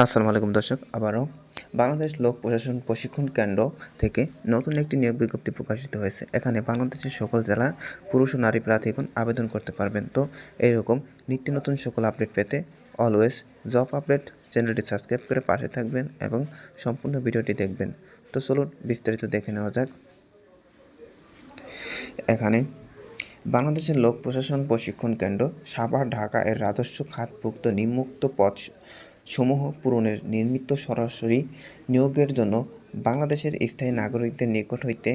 আসসালামু আলাইকুম দর্শক, আবারও বাংলাদেশ লোক প্রশাসন প্রশিক্ষণ কেন্দ্র থেকে নতুন একটি নিয়োগ বিজ্ঞপ্তি প্রকাশিত হয়েছে। এখানে বাংলাদেশের সকল জেলার পুরুষ ও নারী প্রার্থীগণ আবেদন করতে পারবেন। তো এইরকম নিত্য নতুন সকল আপডেট পেতে অলওয়েজ জব আপডেট চ্যানেলটি সাবস্ক্রাইব করে পাশে থাকবেন এবং সম্পূর্ণ ভিডিওটি দেখবেন। তো চলুন বিস্তারিত দেখে নেওয়া যাক। এখানে বাংলাদেশের লোক প্রশাসন প্রশিক্ষণ কেন্দ্র সাভার ঢাকা এর রাজস্ব খাতভুক্ত নিম্নোক্ত পদ সমূহ পূরণের নিমিত্ত সরাসরি নিয়োগের জন্য বাংলাদেশের স্থায়ী নাগরিকদের নিকট হইতে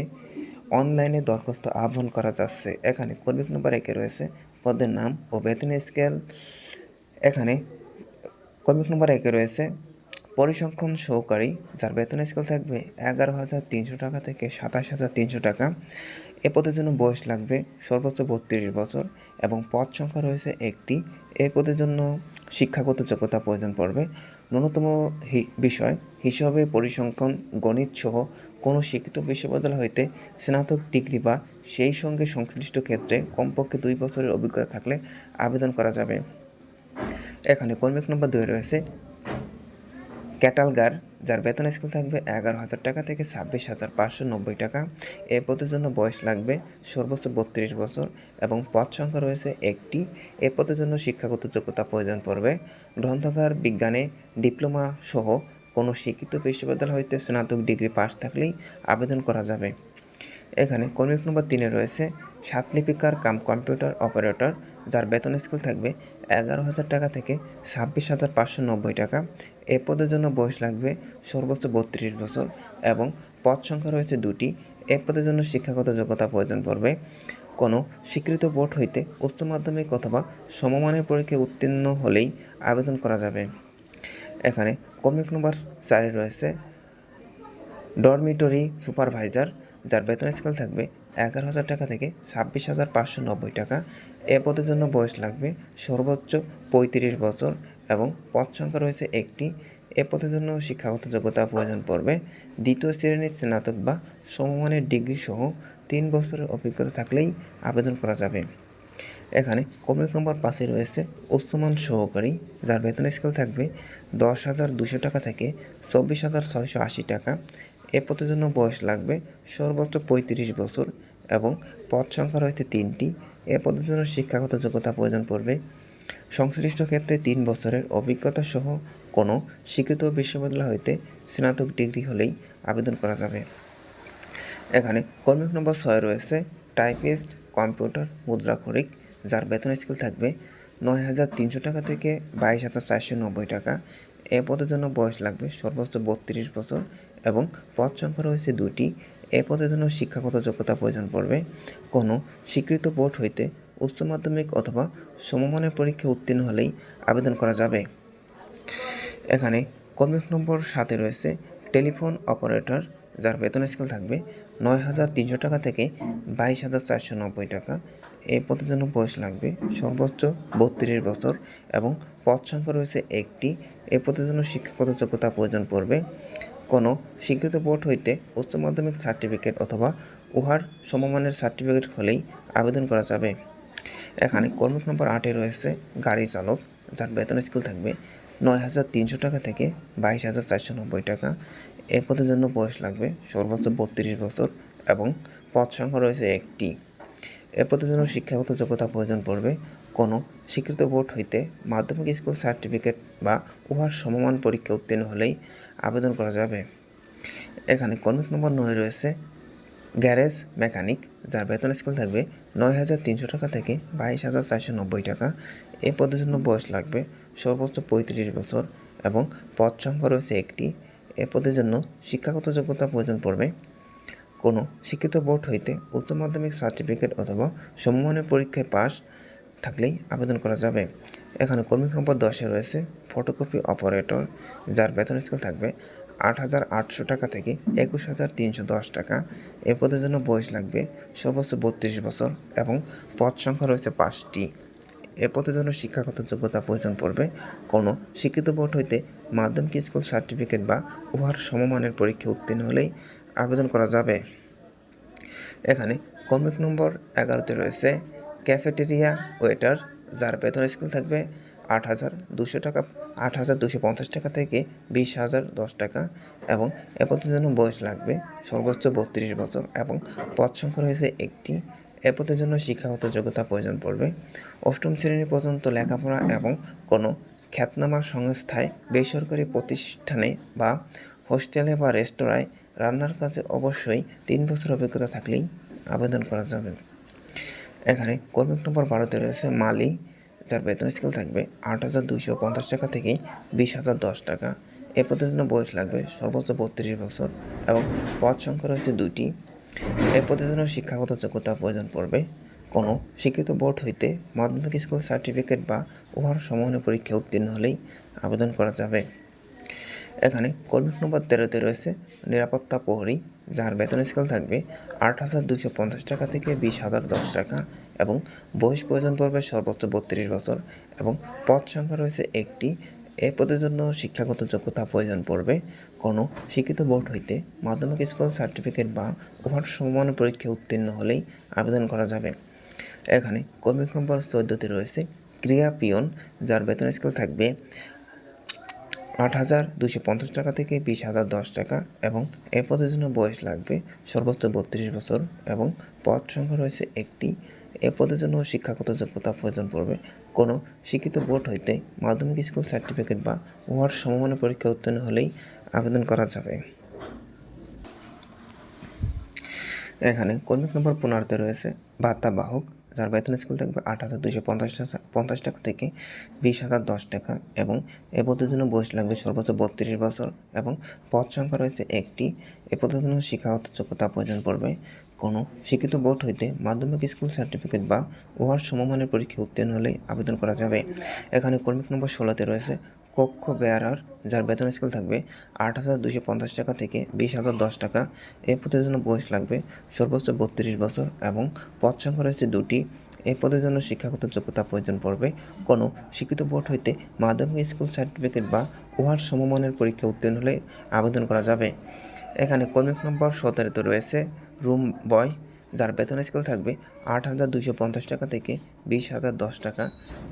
অনলাইনে দরখাস্ত আহ্বান করা যাচ্ছে। এখানে কর্মী নম্বর 1 রয়েছে পদের নাম ও বেতন স্কেল। এখানে কর্মী নম্বর 1 রয়েছে পরিসংখ্যান সহকারী, যার বেতন স্কেল থাকবে 11,300 টাকা থেকে 27,300 টাকা। এ পদের জন্য বয়স লাগবে সর্বোচ্চ 32 বছর এবং পদ সংখ্যা রয়েছে একটি। এ পদের জন্য শিক্ষাগত যোগ্যতা প্রয়োজন পড়বে। ন্যূনতম বিষয় হিসাবে পরিসংখ্যান, গণিত সহ কোনো শিক্ষিত বিশ্ববিদ্যালয় হইতে স্নাতক ডিগ্রি বা সেই সঙ্গে সংশ্লিষ্ট ক্ষেত্রে কমপক্ষে 2 বছরের অভিজ্ঞতা থাকলে আবেদন করা যাবে। এখানে কর্মী নম্বর 2 রয়েছে ক্যাটালগার, যার বেতন স্কেল থাকবে 11,000 টাকা থেকে 26,590 টাকা। এ পদের জন্য বয়স লাগবে সর্বোচ্চ 32 বছর এবং পদ সংখ্যা রয়েছে একটি। এ পদের জন্য শিক্ষাগত যোগ্যতা প্রয়োজন পড়বে। গ্রন্থাগার বিজ্ঞানে ডিপ্লোমা সহ কোনো শিক্ষিত বিশ্ববিদ্যালয় হইতে স্নাতক ডিগ্রি পাস থাকলেই আবেদন করা যাবে। এখানে কর্মী নম্বর 3 রয়েছে সাতলিপিকার কাম কম্পিউটার অপারেটর, যার বেতন স্কেল থাকবে 11,000 টাকা থেকে 26,590 টাকা। এ পদের জন্য বয়স লাগবে সর্বোচ্চ 32 বছর এবং পদ সংখ্যা রয়েছে 2টি। এ পদের জন্য শিক্ষাগত যোগ্যতা প্রয়োজন পড়বে। কোনো স্বীকৃত বোর্ড হইতে উচ্চ মাধ্যমিক অথবা সমমানের পরীক্ষায় উত্তীর্ণ হলেই আবেদন করা যাবে। এখানে কর্মী নম্বর 4 রয়েছে ডরমিটরি সুপারভাইজার, যার বেতন স্কেল থাকবে 11,000 টাকা থেকে 26,590 টাকা। এ পদের জন্য বয়স লাগবে সর্বোচ্চ 35 বছর এবং পদ সংখ্যা রয়েছে একটি। এ পদের জন্য শিক্ষাগত যোগ্যতা প্রয়োজন পড়বে। দ্বিতীয় শ্রেণীর স্নাতক বা সমমানের ডিগ্রি সহ 3 বছরের অভিজ্ঞতা থাকলেই আবেদন করা যাবে। এখানে কর্মী নম্বর 5 রয়েছে উচ্চমান সহকারী, যার বেতন স্কেল থাকবে 10,200 টাকা থেকে 24,680 টাকা। এ পদের জন্য বয়স লাগবে সর্বোচ্চ 35 বছর এবং পদ সংখ্যা রয়েছে 3টি। এ পদের জন্য শিক্ষাগত যোগ্যতা প্রয়োজন পড়বে। সংশ্লিষ্ট ক্ষেত্রে 3 বছরের অভিজ্ঞতা সহ কোনো স্বীকৃত বিশ্ববিদ্যালয় হইতে স্নাতক ডিগ্রি হলেই আবেদন করা যাবে। এখানে কর্মী নম্বর 6 রয়েছে টাইপিস্ট কম্পিউটার মুদ্রাক্ষরিক, যার বেতন স্কেল থাকবে 9,300 টাকা থেকে 22,490 টাকা। এ পদের জন্য বয়স লাগবে সর্বোচ্চ 32 বছর এবং পদ সংখ্যা রয়েছে 2টি। এ পদের জন্য শিক্ষাগত যোগ্যতা প্রয়োজন পড়বে। কোনো স্বীকৃত বোর্ড হইতে উচ্চ মাধ্যমিক অথবা সমমানের পরীক্ষায় উত্তীর্ণ হলেই আবেদন করা যাবে। এখানে কর্মী নম্বর 7 রয়েছে টেলিফোন অপারেটর, যার বেতন স্কেল থাকবে 9,300 টাকা থেকে 22,490 টাকা। এ পদের জন্য বয়স লাগবে সর্বোচ্চ 32 বছর এবং পদ সংখ্যা রয়েছে একটি। এ পদের জন্য শিক্ষাগত যোগ্যতা প্রয়োজন পড়বে। কোনো স্বীকৃত বোর্ড হইতে উচ্চ মাধ্যমিক সার্টিফিকেট অথবা উহার সমমানের সার্টিফিকেট হলেই আবেদন করা যাবে। এখানে কর্মী নম্বর 8 রয়েছে গাড়ি চালক, যার বেতন স্কেল থাকবে 9,300 টাকা থেকে 22,490 টাকা। এ পদের জন্য বয়স লাগবে সর্বোচ্চ 32 বছর এবং পদ সংখ্যা রয়েছে একটি। এ পদের জন্য শিক্ষাগত যোগ্যতা প্রয়োজন পড়বে। কোনো স্বীকৃত বোর্ড হইতে মাধ্যমিক স্কুল সার্টিফিকেট বা উহার সমমান পরীক্ষা উত্তীর্ণ হলেই আবেদন করা যাবে। এখানে কর্মী নম্বর 9 রয়েছে গ্যারেজ মেকানিক, যার বেতন স্কেল থাকবে 9,300 টাকা থেকে 22,490 টাকা। এই পদের জন্য বয়স লাগবে সর্বোচ্চ 35 বছর এবং পদ সংখ্যা রয়েছে একটি। এ পদের জন্য শিক্ষাগত যোগ্যতা প্রয়োজন পড়বে। কোনো শিক্ষিত বোর্ড হইতে উচ্চ মাধ্যমিক সার্টিফিকেট অথবা সমমানের পরীক্ষায় পাস থাকলেই আবেদন করা যাবে। এখানে কর্মী নম্বর 10 রয়েছে ফটোকপি অপারেটর, যার বেতন স্কেল থাকবে 8,800 টাকা থেকে 21,310 টাকা। এ পদের জন্য বয়স লাগবে সর্বোচ্চ 32 বছর এবং পদ সংখ্যা রয়েছে 5টি। এ পদের জন্য শিক্ষাগত যোগ্যতা প্রয়োজন পড়বে। কোনো শিক্ষিত বোর্ড হইতে মাধ্যমিক স্কুল সার্টিফিকেট বা উহার সমমানের পরীক্ষা উত্তীর্ণ হলেই আবেদন করা যাবে। এখানে কর্মী নম্বর 11 রয়েছে ক্যাফেটেরিয়া ওয়েটার, যার বেতন স্কেল থাকবে 8,200 টাকা 8,250 টাকা থেকে 20,010 টাকা এবং এ পদের জন্য বয়স লাগবে সর্বোচ্চ 32 বছর এবং পদ সংখ্যা রয়েছে একটি। এ পদের জন্য শিক্ষাগত যোগ্যতা প্রয়োজন পড়বে অষ্টম শ্রেণী পর্যন্ত লেখাপড়া এবং কোনো খ্যাতনামা সংস্থায়, বেসরকারি প্রতিষ্ঠানে বা হোস্টেলে বা রেস্তোরাঁয় রান্নার কাজে অবশ্যই 3 বছর অভিজ্ঞতা থাকলেই আবেদন করা যাবে। এখানে কর্মী নম্বর 12তে রয়েছে মালি, যার বেতন স্কেল থাকবে 8,250 টাকা থেকে 20,010 টাকা। এ পদের জন্য বয়স লাগবে সর্বোচ্চ 32 বছর এবং পদ সংখ্যা রয়েছে 2টি। এ পদের জন্য শিক্ষাগত যোগ্যতা প্রয়োজন পড়বে কোনো স্বীকৃত বোর্ড হইতে মাধ্যমিক স্কুল সার্টিফিকেট বা উহার সমমানের পরীক্ষা উত্তীর্ণ হলেই আবেদন করা যাবে। এখানে কর্মী নম্বর 13তে রয়েছে নিরাপত্তা প্রহরী, যার বেতন স্কেল থাকবে 8,250 টাকা থেকে 20,010 টাকা এবং বয়স প্রয়োজন পড়বে সর্বোচ্চ 32 বছর এবং পদ সংখ্যা রয়েছে একটি। এ পদের জন্য শিক্ষাগত যোগ্যতা প্রয়োজন পড়বে কোনো স্বীকৃত বোর্ড হইতে মাধ্যমিক স্কুল সার্টিফিকেট বা উহার সমমানের পরীক্ষা উত্তীর্ণ হলেই আবেদন করা যাবে। এখানে কর্মী নম্বর 14তে রয়েছে ক্রিয়া পিয়ন, যার বেতন স্কেল থাকবে 8,250 টাকা থেকে 20,010 টাকা এবং এ পদের জন্য বয়স লাগবে সর্বোচ্চ 32 বছর এবং পদ সংখ্যা রয়েছে একটি। এ পদের জন্য শিক্ষাগত যোগ্যতা প্রয়োজন পড়বে কোনো শিক্ষিত বোর্ড হইতে মাধ্যমিক স্কুল সার্টিফিকেট বা উহার সমমানের পরীক্ষা উত্তীর্ণ হলেই আবেদন করা যাবে। এখানে কর্মী নম্বর 15তে রয়েছে ভাতা বাহক, যার বেতন স্কেল থাকবে 8,250 টাকা থেকে 20,010 টাকা এবং এ পদের জন্য বয়স লাগবে সর্বোচ্চ 32 বছর এবং পদ সংখ্যা রয়েছে একটি। এ পদের জন্য শিক্ষাগত যোগ্যতা প্রয়োজন পড়বে কোনো শিক্ষিত বোর্ড হইতে মাধ্যমিক স্কুল সার্টিফিকেট বা উহার সমমানের পরীক্ষা উত্তীর্ণ হলেই আবেদন করা যাবে। এখানে কর্মী নম্বর 16তে রয়েছে কক্ষ বেয়ারার, যার বেতন স্কেল থাকবে 8,250 টাকা থেকে 20,010 টাকা। এই পদের জন্য বয়স লাগবে সর্বোচ্চ 32 বছর এবং পদ সংখ্যা রয়েছে 2টি। এই পদের জন্য শিক্ষাগত যোগ্যতা প্রয়োজন পড়বে কোনো শিক্ষিত বোর্ড হইতে মাধ্যমিক স্কুল সার্টিফিকেট বা উহার সমমানের পরীক্ষা উত্তীর্ণ হলে আবেদন করা যাবে। এখানে কর্মী নম্বর 17তে রয়েছে রুম বয়, যার বেতন স্কেল থাকবে 8,250 টাকা থেকে 20,010 টাকা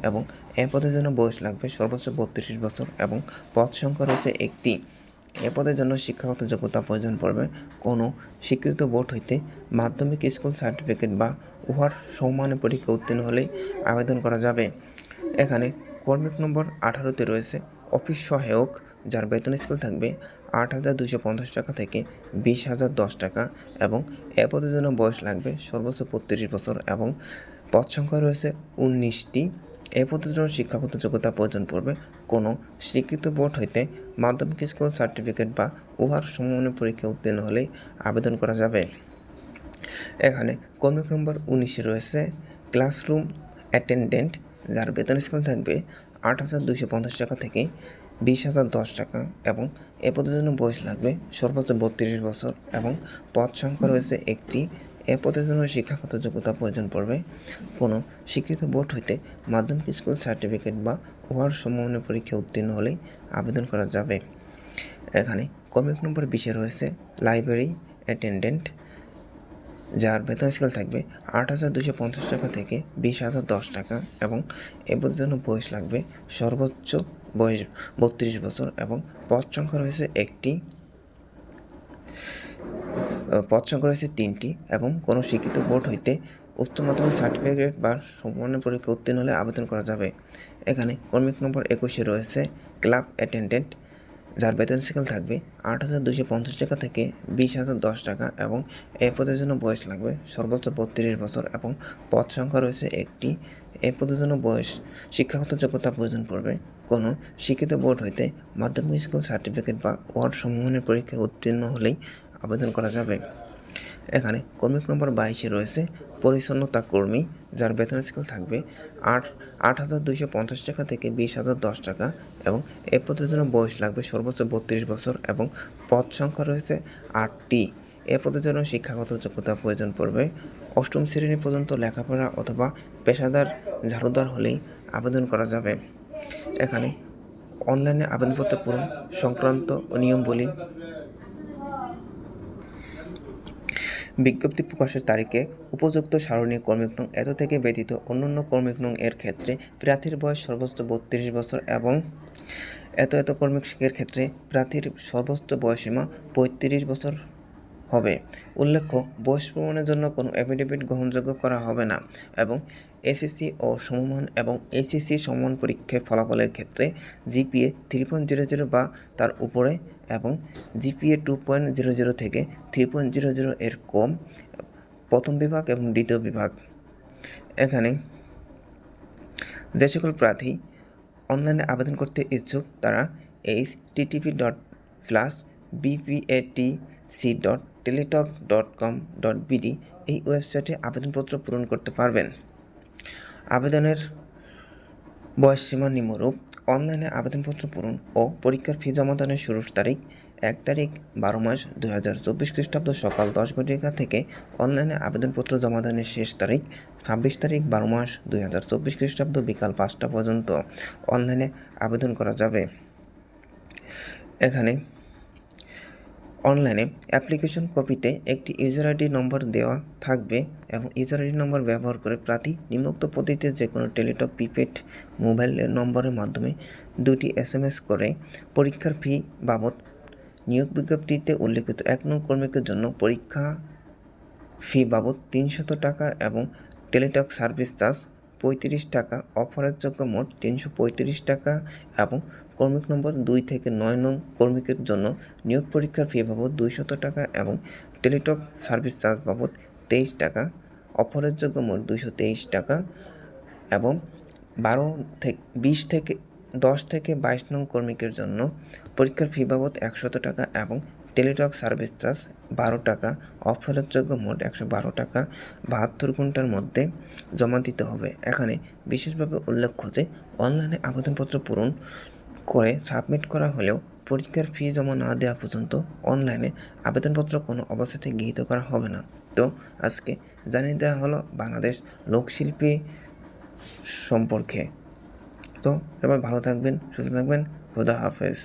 এবং এ পদের জন্য বয়স লাগবে সর্বোচ্চ 32 বছর এবং পদ সংখ্যা রয়েছে একটি। এ পদের জন্য শিক্ষাগত যোগ্যতা প্রয়োজন পড়বে কোনো স্বীকৃত বোর্ড হইতে মাধ্যমিক স্কুল সার্টিফিকেট বা উহার সমমানের পরীক্ষা উত্তীর্ণ হলেই আবেদন করা যাবে। এখানে কর্মী নম্বর 18তে রয়েছে অফিস সহায়ক, যার বেতন স্কেল থাকবে 8,250 টাকা থেকে 20,010 টাকা এবং এ পদের জন্য বয়স লাগবে সর্বোচ্চ 32 বছর এবং পদ সংখ্যা রয়েছে 19টি। এ পদের জন্য শিক্ষাগত যোগ্যতা প্রয়োজন পড়বে কোনো স্বীকৃত বোর্ড হইতে মাধ্যমিক স্কুল সার্টিফিকেট বা উহার সমমানের পরীক্ষা উত্তীর্ণ হলেই আবেদন করা যাবে। এখানে কর্মী নম্বর 19-এ রয়েছে ক্লাসরুম অ্যাটেন্ডেন্ট, যার বেতন স্কেল থাকবে 8,250 টাকা থেকে 20,010 টাকা এবং এ পদের জন্য বয়স লাগবে সর্বোচ্চ 32 বছর এবং পদ সংখ্যা রয়েছে একটি। এ পদের জন্য শিক্ষাগত যোগ্যতা প্রয়োজন পড়বে কোনো স্বীকৃত বোর্ড হইতে মাধ্যমিক স্কুল সার্টিফিকেট বা উহার সমমানের পরীক্ষা উত্তীর্ণ হলেই আবেদন করা যাবে। এখানে কর্মী নম্বর 20-এ রয়েছে লাইব্রেরি অ্যাটেন্ডেন্ট, যার বেতন স্কেল থাকবে 8,250 টাকা থেকে 20,010 টাকা এবং এ পদের জন্য বয়স লাগবে সর্বোচ্চ বয়স 32 বছর এবং পদ সংখ্যা রয়েছে একটি। পদ সংখ্যা রয়েছে 3টি এবং কোনো শিক্ষিত বোর্ড হইতে উচ্চ মাধ্যমিক সার্টিফিকেট বা সমমানের পরীক্ষা উত্তীর্ণ হলে আবেদন করা যাবে। এখানে কর্মী নম্বর 21-এ রয়েছে ক্লাব অ্যাটেন্ডেন্ট, যার বেতন স্কেল থাকবে 8,250 টাকা থেকে 20,010 টাকা এবং এই পদের জন্য বয়স লাগবে সর্বোচ্চ 32 বছর এবং পদ সংখ্যা রয়েছে একটি। এই পদের জন্য বয়স শিক্ষাগত যোগ্যতা প্রয়োজন পড়বে কোনো শিক্ষিত বোর্ড হইতে মাধ্যমিক স্কুল সার্টিফিকেট বা ওয়ার্ড সমমানের পরীক্ষায় উত্তীর্ণ হলেই আবেদন করা যাবে। এখানে কর্মী নম্বর 22-এ রয়েছে পরিচ্ছন্নতা কর্মী, যার বেতন স্কেল থাকবে 8,250 টাকা থেকে 20,010 টাকা এবং এ পদের জন্য বয়স লাগবে সর্বোচ্চ 32 বছর এবং পদ সংখ্যা রয়েছে 8টি। এ পদের জন্য শিক্ষাগত যোগ্যতা প্রয়োজন পড়বে অষ্টম শ্রেণী পর্যন্ত লেখাপড়া অথবা পেশাদার ঝাড়ুদার হলেই আবেদন করা যাবে। এখানে অনলাইনে আবেদনপত্র পূরণ সংক্রান্ত নিয়মবলী। বিজ্ঞপ্তি প্রকাশের তারিখে উপযুক্ত সারণী কর্মিক নং এত থেকে ব্যতীত অন্যান্য কর্মিক নং এর ক্ষেত্রে প্রার্থীর বয়স সর্বোচ্চ 32 বছর এবং এত কর্মী নিয়োগের ক্ষেত্রে প্রার্থীর সর্বোচ্চ বয়সসীমা ৩৫ বছর হবে। উল্লেখ্য, বয়স প্রমাণের জন্য কোনো এফিডেভিট গ্রহণযোগ্য করা হবে না এবং এসএসসি ও সমমান এবং এইচএসসি সমমান পরীক্ষার ফলাফলের ক্ষেত্রে জিপিএ 3.00 বা তার উপরে এবং জিপিএ 2.00 থেকে 3.00 এর কম প্রথম বিভাগ এবং দ্বিতীয় বিভাগ। এখানে যে সকল প্রার্থী অনলাইনে আবেদন করতে ইচ্ছুক তারা http://bpatc.teletalk.com.bd এই ওয়েবসাইটে আবেদনপত্র পূরণ করতে পারবেন। আবেদনের বয়সসীমা নিম্নরূপ: অনলাইনে আবেদনপত্র পূরণ ও পরীক্ষার ফি জমাদানের শুরুর তারিখ 1 তারিখ 12 মাস 2024 খ্রিস্টাব্দ সকাল 10 ঘটিকা থেকে অনলাইনে আবেদনপত্র জমাদানের শেষ তারিখ 26 তারিখ 12 মাস 2024 খ্রিস্টাব্দ বিকাল 5টা পর্যন্ত অনলাইনে আবেদন করা যাবে। এখানে অনলাইনে অ্যাপ্লিকেশন কপিতে একটি ইউজার আইডি নম্বর দেওয়া থাকবে এবং ইউজার আইডি নম্বর ব্যবহার করে প্রার্থী নিম্নোক্ত পদ্ধতিতে যে কোনো টেলিটক প্রিপেড মোবাইল নম্বরের মাধ্যমে 2টি SMS করে পরীক্ষার ফি বাবদ নিয়োগ বিজ্ঞপ্তিতে উল্লেখিত 1 নং কর্মীর জন্য পরীক্ষা ফি বাবদ 300 টাকা এবং টেলিটক সার্ভিস চার্জ 35 টাকা, অফারের যোগ্য মোট 335 টাকা এবং কর্মী নম্বর 2 থেকে 9 নং কর্মীর জন্য নিয়োগ পরীক্ষার ফি বাবদ 200 টাকা এবং টেলিটক সার্ভিস চার্জ বাবদ 23 টাকা, অফারের যোগ্য মোট 223 টাকা এবং 10 থেকে 22 নং কর্মীর জন্য পরীক্ষার ফি বাবদ 100 টাকা এবং টেলিটক সার্ভিস চার্জ 12 টাকা, অফারের যোগ্য মোট 112 টাকা 72 ঘন্টার মধ্যে জমা দিতে হবে। এখানে বিশেষভাবে উল্লেখ্য যে অনলাইনে আবেদনপত্র পূরণ করে সাবমিট করা হলেও পরীক্ষার ফি জমা না দেওয়া পর্যন্ত অনলাইনে আবেদনপত্র কোনো অবস্থাতে গৃহীত করা হবে না। তো আজকে জানিয়ে দেওয়া হলো বাংলাদেশ লোকশিল্পী সম্পর্কে। তো সবাই ভালো থাকবেন, সুস্থ থাকবেন, খোদা হাফেজ।